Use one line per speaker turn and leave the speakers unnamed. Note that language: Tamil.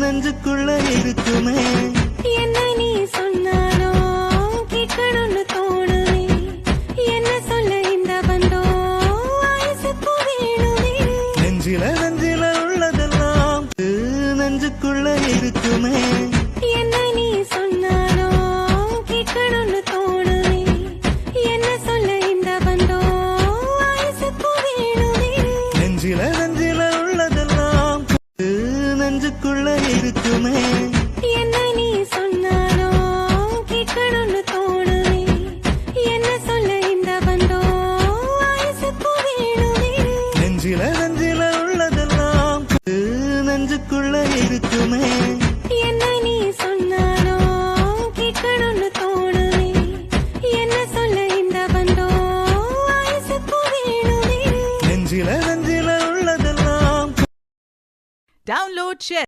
நெஞ்சுக்குள்ள இருக்குமே.
என்ன நீ சொன்னாலும் கேட்கணும்னு தோணுமே. என்ன சொல்ல இந்த பந்தம் வயசுக்கு வேணுமே.
நெஞ்சில உள்ளதெல்லாம் நெஞ்சுக்குள்ள இருக்குமே.
என்ன நீ சொன்னாலும் கேட்கணும்னு தோணுமே. என்ன சொல்ல இந்த பந்தம் வயசுக்கு வேணுமே.
நெஞ்சில உள்ளதெல்லாம் நெஞ்சுக்குள்ள இருக்குமே.
என்ன நீ சொன்னாலும் கேட்கணும்னு தோணுமே. என்ன சொல்ல இந்த பந்தம் வயசுக்கு வேணுமே.
நெஞ்சில உள்ளதெல்லாம் நெஞ்சுக்குள்ள இருக்குமே.
என்ன நீ சொன்னாலும் கேட்கணும்னு தோணுமே. என்ன சொல்ல இந்த பந்தம் வயசுக்கு வேணுமே.
நெஞ்சில உள்ளதெல்லாம்.
Download Share